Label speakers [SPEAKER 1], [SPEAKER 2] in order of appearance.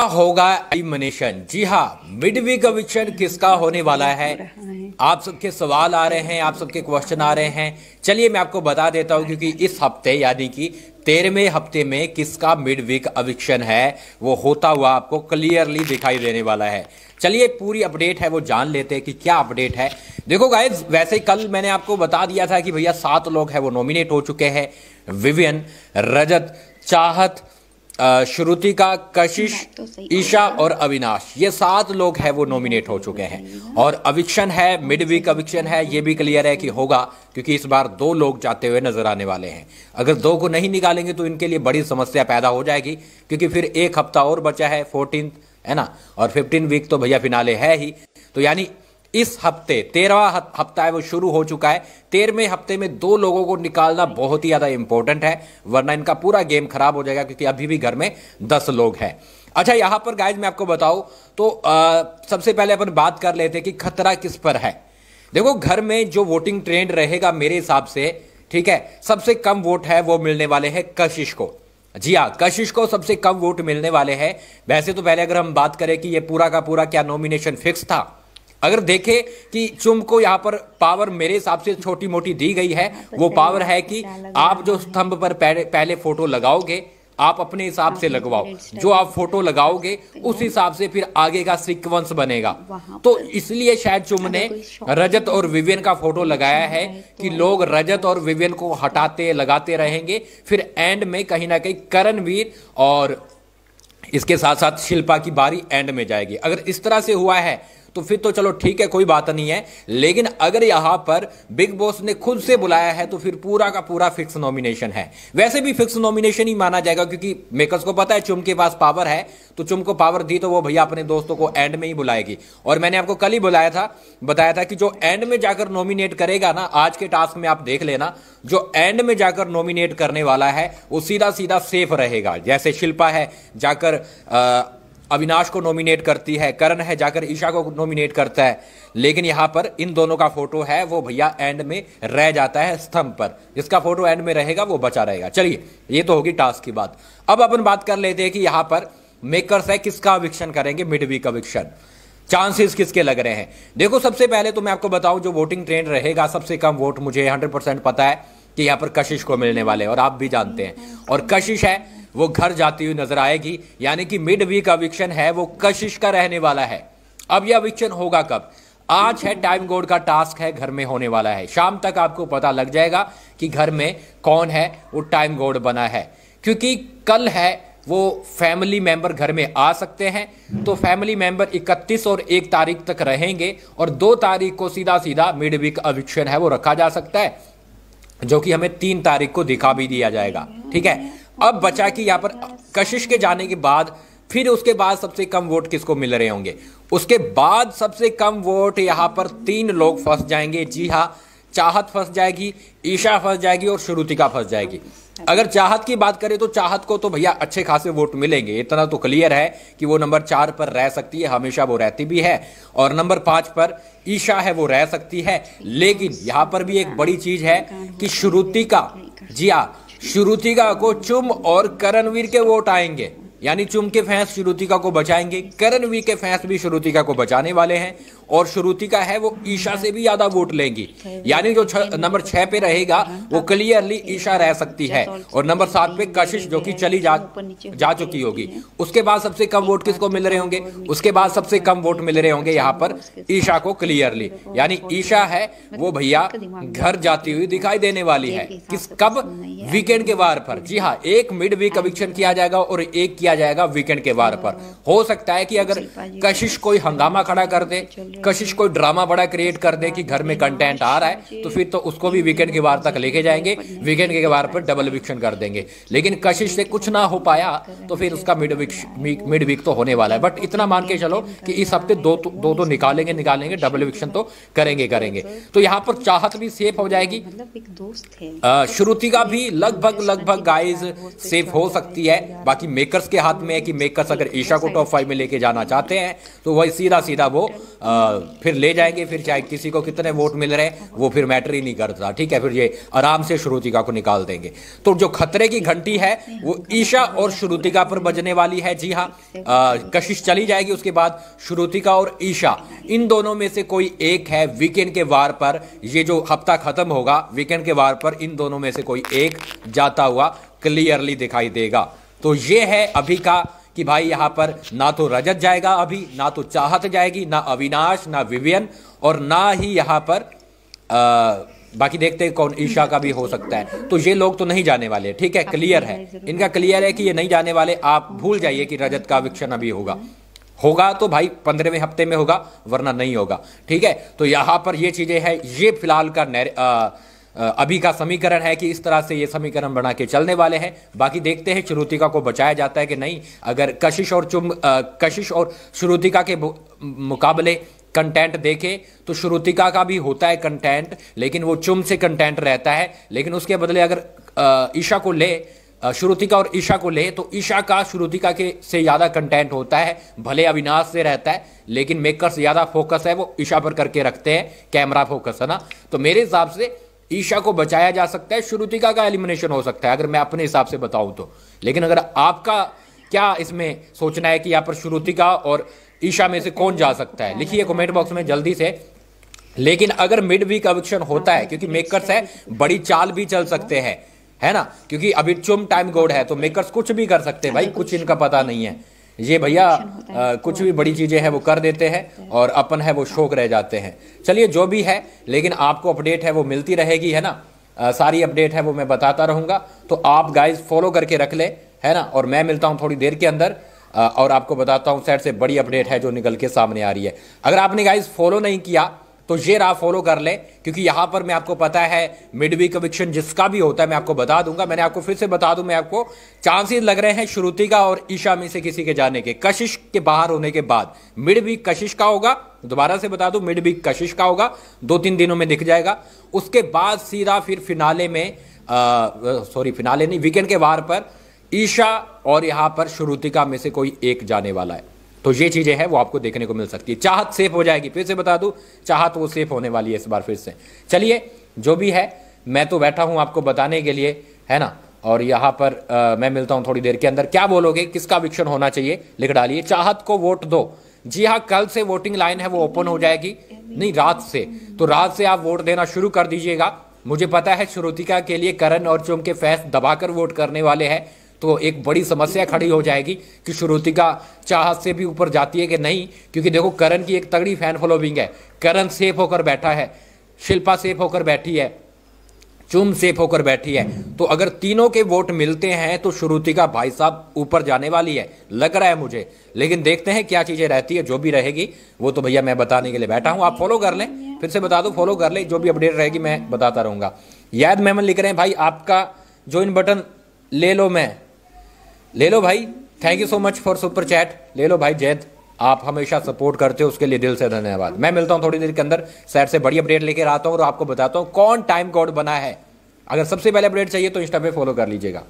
[SPEAKER 1] होगा एलिमिनेशन। जी हाँ, mid week eviction किसका होने वाला है? आप सबके सवाल आ रहे हैं, आप सबके क्वेश्चन आ रहे हैं। चलिए मैं आपको बता देता हूं, क्योंकि इस हफ्ते यानी कि 13वें हफ्ते में किसका मिड वीक एविक्शन है वो होता हुआ आपको क्लियरली दिखाई देने वाला है। चलिए पूरी अपडेट है वो जान लेते हैं कि क्या अपडेट है। देखो गाइस, वैसे कल मैंने आपको बता दिया था कि भैया 7 लोग हैं वो नॉमिनेट हो चुके हैं। विवियन, रजत, चाहत, श्रुतिका, कशिश, ईशा और अविनाश, ये 7 लोग हैं वो नॉमिनेट हो चुके हैं। और एविक्शन है, मिड वीक एविक्शन है, ये भी क्लियर है कि होगा, क्योंकि इस बार 2 लोग जाते हुए नजर आने वाले हैं। अगर 2 को नहीं निकालेंगे तो इनके लिए बड़ी समस्या पैदा हो जाएगी, क्योंकि फिर एक हफ्ता और बचा है, 14 है ना, और 15 वीक तो भैया फिनाले है ही। तो यानी इस हफ्ते 13वां हफ्ता है वो शुरू हो चुका है। 13वें हफ्ते में 2 लोगों को निकालना बहुत ही ज्यादा इंपॉर्टेंट है, वरना इनका पूरा गेम खराब हो जाएगा, क्योंकि अभी भी घर में 10 लोग हैं। अच्छा, यहां पर गाइज मैं आपको बताऊं तो सबसे पहले अपन बात कर लेते हैं कि खतरा किस पर है। देखो, घर में जो वोटिंग ट्रेंड रहेगा मेरे हिसाब से, ठीक है, सबसे कम वोट है वो मिलने वाले हैं कशिश को। जी हाँ, कशिश को सबसे कम वोट मिलने वाले हैं। वैसे तो पहले अगर हम बात करें कि ये पूरा का पूरा क्या नॉमिनेशन फिक्स था, अगर देखें कि चुम को यहां पर पावर मेरे हिसाब से छोटी मोटी दी गई है, वो पावर है कि आप जो स्तंभ पर पहले फोटो लगाओगे आप अपने हिसाब से लगवाओ, जो आप फोटो लगाओगे उस हिसाब से फिर आगे का सीक्वेंस बनेगा। तो इसलिए शायद चुम ने रजत और विवियन का फोटो लगाया है कि लोग रजत और विवियन को हटाते लगाते रहेंगे, फिर एंड में कहीं ना कहीं करणवीर और इसके साथ साथ शिल्पा की बारी एंड में जाएगी। अगर इस तरह से हुआ है तो फिर तो चलो ठीक है, कोई बात नहीं है। लेकिन अगर यहां पर बिग बॉस ने खुद से बुलाया है तो फिर पूरा का पूरा फिक्स नॉमिनेशन है। वैसे भी फिक्स नॉमिनेशन ही माना जाएगा, क्योंकि मेकर्स को पता है चुम के पास पावर है, तो चुम को पावर दी तो वो भैया अपने दोस्तों को एंड में ही बुलाएगी। और मैंने आपको कल ही बताया था कि जो एंड में जाकर नॉमिनेट करेगा ना, आज के टास्क में आप देख लेना, जो एंड में जाकर नॉमिनेट करने वाला है वो सीधा सीधा सेफ रहेगा। जैसे शिल्पा है जाकर अविनाश को नॉमिनेट करती है, करण है जाकर ईशा को नॉमिनेट करता है, लेकिन यहां पर इन दोनों का फोटो है वो भैया एंड में रह जाता है स्तंभ पर। जिसका फोटो एंड में रहेगा वो बचा रहेगा। चलिए, ये तो होगी टास्क की बात। अब अपन बात कर लेते हैं कि यहां पर मेकर्स है किसका एविक्शन करेंगे, मिड वीक एविक्शन। चांसेस किसके लग रहे हैं? देखो, सबसे पहले तो मैं आपको बताऊं जो वोटिंग ट्रेंड रहेगा, सबसे कम वोट मुझे 100% पता है कि यहां पर कशिश को मिलने वाले हैं, और आप भी जानते हैं। और कशिश है वो घर जाती हुई नजर आएगी, यानी कि मिड वीक एविक्शन है वो कशिश का रहने वाला है। अब यह एविक्शन होगा कब? आज है टाइम गोड का टास्क है, घर में होने वाला है। शाम तक आपको पता लग जाएगा कि घर में कौन है वो टाइम गोड बना है, क्योंकि कल है वो फैमिली मेंबर घर में आ सकते हैं। तो फैमिली मेंबर 31 और 1 तारीख तक रहेंगे, और 2 तारीख को सीधा सीधा मिड वीक एविक्शन है वो रखा जा सकता है, जो कि हमें 3 तारीख को दिखा भी दिया जाएगा। ठीक है, अब बचा कि यहां पर कशिश के जाने के बाद फिर उसके बाद सबसे कम वोट किसको मिल रहे होंगे। उसके बाद सबसे कम वोट यहां पर 3 लोग फंस जाएंगे। जी हां, चाहत फंस जाएगी, ईशा फंस जाएगी और श्रुतिका फंस जाएगी। अगर चाहत की बात करें तो चाहत को तो भैया अच्छे खासे वोट मिलेंगे, इतना तो क्लियर है कि वो नंबर 4 पर रह सकती है, हमेशा वो रहती भी है। और नंबर 5 पर ईशा है वो रह सकती है। लेकिन यहां पर भी एक बड़ी चीज है कि श्रुतिका, जी हाँ, श्रुतिका को चुम और करणवीर के वोट आएंगे, यानी चुम के फैंस श्रुतिका को बचाएंगे, करणवीर के फैंस भी श्रुतिका को बचाने वाले हैं। और श्रुतिका है वो ईशा से भी ज्यादा वोट लेंगी, यानी जो नंबर 6 पे रहेगा वो क्लियरली ईशा रह सकती है। और नंबर 7 पे कशिश, जो कि चली जा चुकी होगी। उसके बाद सबसे कम वोट किसको मिल रहे होंगे? उसके बाद सबसे कम वोट मिल रहे होंगे यहाँ पर ईशा को क्लियरली, यानी ईशा है वो भैया घर जाती हुई दिखाई देने वाली है। कब? वीकेंड के वार पर। जी हाँ, एक मिड वीक एविक्शन किया जाएगा और एक किया जाएगा वीकेंड के वार पर। हो सकता है कि अगर कशिश कोई हंगामा खड़ा कर दे, कशिश कोई ड्रामा बड़ा क्रिएट कर दे कि घर में कंटेंट आ रहा है, तो फिर तो उसको भी वीकेंड के वार तक लेके जाएंगे, वीकेंड के वार पर डबल एविक्शन कर देंगे। लेकिन कशिश से कुछ ना हो पाया तो फिर उसका मिड वीक तो होने वाला है। बट इतना मान के चलो कि इस हफ्ते दो तो निकालेंगे, डबल एविक्शन तो करेंगे। तो यहाँ पर चाहत भी सेफ हो जाएगी, श्रुतिका भी लगभग गाइस सेफ हो सकती है। बाकी मेकर्स के हाथ में है कि मेकर्स अगर ईशा को टॉप 5 में लेके जाना चाहते हैं तो वही सीधा वो फिर ले जाएंगे, फिर चाहे किसी को कितने वोट मिल रहे हैं वो फिर मैटर ही नहीं करता, ठीक है। फिर ये आराम से श्रुतिका को निकाल देंगे। तो जो खतरे की घंटी है वो ईशा और श्रुतिका पर बजने वाली है। जी हाँ, कशिश चली जाएगी, उसके बाद श्रुतिका और ईशा, इन दोनों में से कोई एक है वीकेंड के वार पर, ये जो हफ्ता खत्म होगा वीकेंड के वार पर, इन दोनों में से कोई एक जाता हुआ क्लियरली दिखाई देगा। तो ये है अभी का कि भाई यहां पर ना तो रजत जाएगा अभी, ना तो चाहत जाएगी, ना अविनाश, ना विवियन, और ना ही यहां पर बाकी देखते हैं कौन, ईशा का भी हो सकता है। तो ये लोग तो नहीं जाने वाले, ठीक है, क्लियर है, इनका क्लियर है कि ये नहीं जाने वाले। आप भूल जाइए कि रजत का विक्षण अभी होगा तो भाई 15वें हफ्ते में होगा, वरना नहीं होगा, ठीक है। तो यहां पर ये चीजें हैं, ये फिलहाल का अभी का समीकरण है कि इस तरह से ये समीकरण बना के चलने वाले हैं। बाकी देखते हैं श्रुतिका को बचाया जाता है कि नहीं। अगर कशिश और श्रुतिका के मुकाबले कंटेंट देखें तो श्रुतिका का भी होता है कंटेंट, लेकिन वो चुम से कंटेंट रहता है। लेकिन उसके बदले अगर ईशा को ले, श्रुतिका और ईशा को ले, तो ईशा का श्रुतिका के से ज्यादा कंटेंट होता है। भले अविनाश से रहता है, लेकिन मेकर्स ज्यादा फोकस है वो ईशा पर करके रखते हैं, कैमरा फोकस है ना। तो मेरे हिसाब से ईशा को बचाया जा सकता है, श्रुतिका का एलिमिनेशन हो सकता है, अगर मैं अपने हिसाब से बताऊं तो। लेकिन अगर आपका क्या इसमें सोचना है कि यहाँ पर श्रुतिका और ईशा में से कौन जा सकता है, लिखिए कमेंट बॉक्स में जल्दी से। लेकिन अगर मिड वीक एविक्शन होता है, क्योंकि मेकर्स है, बड़ी चाल भी चल सकते हैं, है ना, क्योंकि अभी चुम टाइम गोड है तो मेकर्स कुछ भी कर सकते हैं भाई, कुछ इनका पता नहीं है। ये भैया कुछ भी बड़ी चीजें हैं वो कर देते हैं और अपन है वो शौक रह जाते हैं। चलिए जो भी है, लेकिन आपको अपडेट है वो मिलती रहेगी, है ना, सारी अपडेट है वो मैं बताता रहूंगा। तो आप गाइज फॉलो करके रख ले, है ना, और मैं मिलता हूं थोड़ी देर के अंदर और आपको बताता हूं साइड से बड़ी अपडेट है जो निकल के सामने आ रही है। अगर आपने गाइज फॉलो नहीं किया तो ये रहा, फॉलो कर ले, क्योंकि यहां पर मैं आपको पता है मिड वीक एविक्शन जिसका भी होता है मैं आपको बता दूंगा। मैंने आपको फिर से बता दूं, मैं आपको चांसेस लग रहे हैं श्रुतिका और ईशा में से किसी के जाने के, कशिश के बाहर होने के बाद। मिड वीक कशिश का होगा, दोबारा से बता दूं, मिड वीक कशिश का होगा, 2-3 दिनों में दिख जाएगा। उसके बाद सीधा फिर फिनाले में फिनाले नहीं, वीकेंड के वार पर ईशा और यहां पर श्रुतिका में से कोई एक जाने वाला है। तो ये चीजें हैं वो आपको देखने को मिल सकती है। चाहत सेफ हो जाएगी, फिर से बता दूं, चाहत वो सेफ होने वाली है इस बार फिर से। चलिए जो भी है, मैं तो बैठा हूं आपको बताने के लिए, है ना, और यहां पर मैं मिलता हूं थोड़ी देर के अंदर। क्या बोलोगे, किसका विक्षण होना चाहिए, लिख डालिए। चाहत को वोट दो। जी हाँ, कल से वोटिंग लाइन है वो ओपन हो जाएगी, नहीं रात से, तो रात से आप वोट देना शुरू कर दीजिएगा। मुझे पता है श्रुतिका के लिए करण और चुम के फैस दबाकर वोट करने वाले हैं, तो एक बड़ी समस्या खड़ी हो जाएगी कि श्रुतिका चाहत से भी ऊपर जाती है कि नहीं, क्योंकि देखो करण की एक तगड़ी फैन फॉलोइंग है, करण सेफ होकर बैठा है, शिल्पा सेफ होकर बैठी है, चुम सेफ होकर बैठी है। तो अगर तीनों के वोट मिलते हैं तो श्रुतिका भाई साहब ऊपर जाने वाली है, लग रहा है मुझे। लेकिन देखते हैं क्या चीजें रहती है, जो भी रहेगी वो तो भैया मैं बताने के लिए बैठा हूं। आप फॉलो कर लें, फिर से बता दो, फॉलो कर लें, जो भी अपडेट रहेगी मैं बताता रहूंगा। याद मेमन लिख रहे हैं भाई आपका ज्वाइन बटन ले लो, मैं ले लो भाई, thank you so much for super chat, ले लो भाई जैद, आप हमेशा सपोर्ट करते हो उसके लिए दिल से धन्यवाद। मैं मिलता हूं थोड़ी देर के अंदर, साइड से बड़ी अपडेट लेकर आता हूं और आपको बताता हूं कौन टाइम कोड बना है। अगर सबसे पहले अपडेट चाहिए तो इंस्टा पे फॉलो कर लीजिएगा।